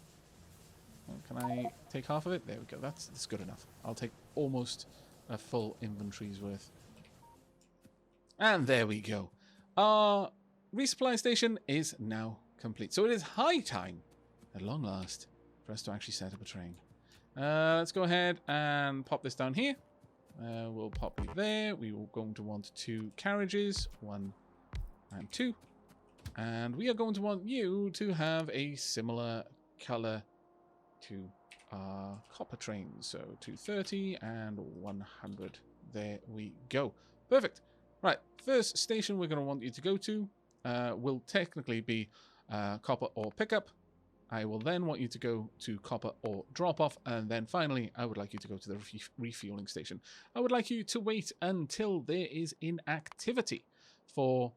Can I take half of it? There we go. That's good enough. I'll take almost a full inventory's worth. And there we go. Our resupply station is now complete. So it is high time, at long last, for us to actually set up a train. Let's go ahead and pop this down here. We'll pop you there. We are going to want 2 carriages, 1 and 2. And we are going to want you to have a similar color to our copper trains. So 230 and 100. There we go. Perfect. Right, first station we're going to want you to go to will technically be copper ore pickup. I will then want you to go to copper ore drop-off, and then finally I would like you to go to the refueling station. I would like you to wait until there is inactivity for...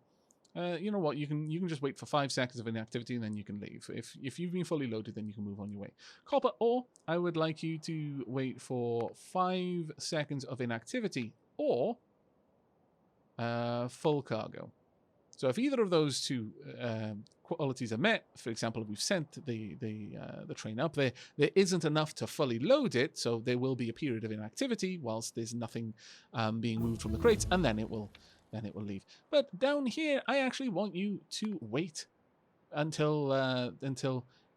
you know what, you can just wait for 5 seconds of inactivity and then you can leave. If you've been fully loaded, then you can move on your way. Copper ore, I would like you to wait for 5 seconds of inactivity or full cargo. So if either of those two qualities are met, for example, if we've sent the train up there, there isn't enough to fully load it, so there will be a period of inactivity whilst there's nothing being moved from the crates, and then it will leave. But down here, I actually want you to wait until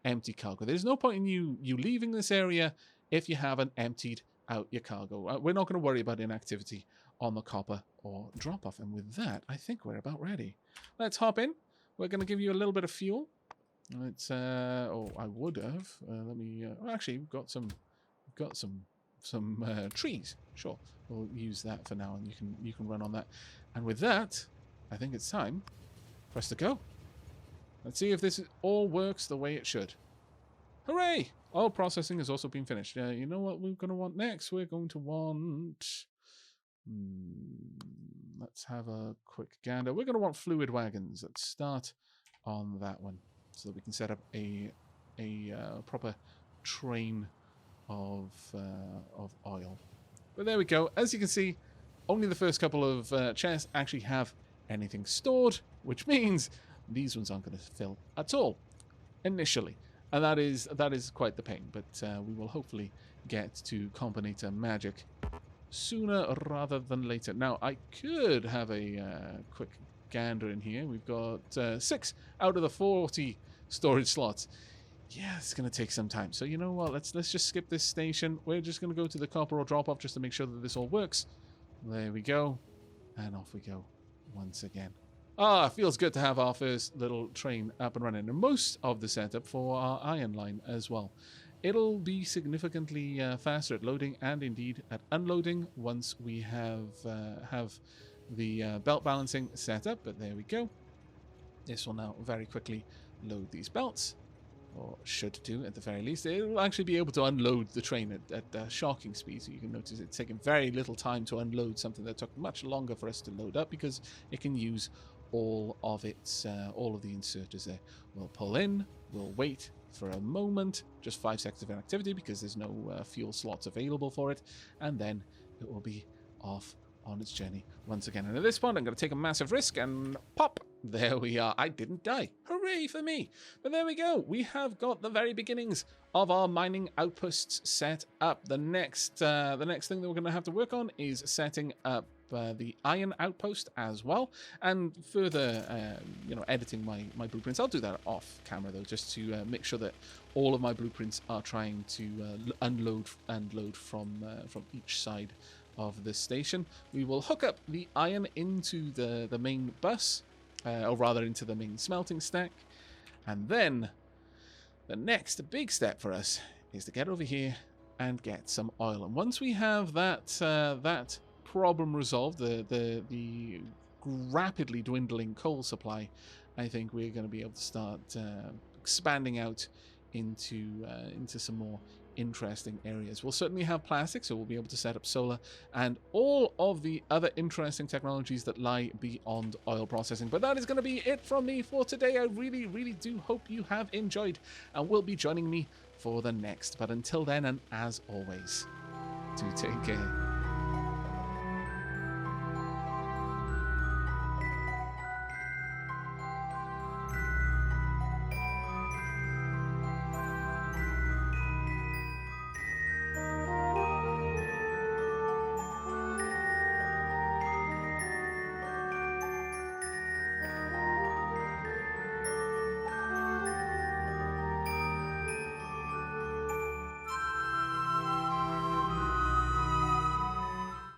empty cargo. There's no point in you leaving this area if you haven't emptied out your cargo. We're not going to worry about inactivity on the copper or drop-off. And with that, I think we're about ready. Let's hop in. We're going to give you a little bit of fuel. It's oh, I would have. Let me. Actually, we've got some trees. Sure, we'll use that for now, and you can run on that. And with that, I think it's time for us to go. Let's see if this all works the way it should. Hooray! Oil processing has also been finished. You know what we're going to want next? We're going to want. Let's have a quick gander. We're going to want fluid wagons. Let's start on that one, so that we can set up a proper train of oil. But there we go. As you can see, only the first couple of chests actually have anything stored, which means these ones aren't going to fill at all initially, and that is quite the pain. But we will hopefully get to Combinator magic sooner rather than later. Now, I could have a quick gander in here. We've got 6 out of the 40 storage slots. Yeah, it's going to take some time. So you know what? Let's just skip this station. We're just going to go to the copper or drop-off just to make sure that this all works. There we go. And off we go once again. Ah, feels good to have our first little train up and running. And most of the setup for our iron line as well. It'll be significantly faster at loading and indeed at unloading once we have the belt balancing set up. But there we go. This will now very quickly load these belts, or should do at the very least. It'll actually be able to unload the train at shocking speed. So you can notice it's taken very little time to unload something that took much longer for us to load up, because it can use all of the inserters there. We'll pull in, we'll wait for a moment, just 5 seconds of inactivity because there's no fuel slots available for it, and then it will be off on its journey once again. And at this point, I'm going to take a massive risk and pop. There we are. I didn't die. Hooray for me. But there we go. We have got the very beginnings of our mining outposts set up. The next thing that we're going to have to work on is setting up the iron outpost as well, and further editing my blueprints. I'll do that off camera though, just to make sure that all of my blueprints are trying to unload and load from each side of the station. We will hook up the iron into the main bus, or rather into the main smelting stack, and then the next big step for us is to get over here and get some oil. And once we have that problem resolved, the rapidly dwindling coal supply, I think we're going to be able to start expanding out into some more interesting areas. We'll certainly have plastic, so we'll be able to set up solar and all of the other interesting technologies that lie beyond oil processing. But that is going to be it from me for today. I really do hope you have enjoyed and will be joining me for the next. But until then, and as always, do take care.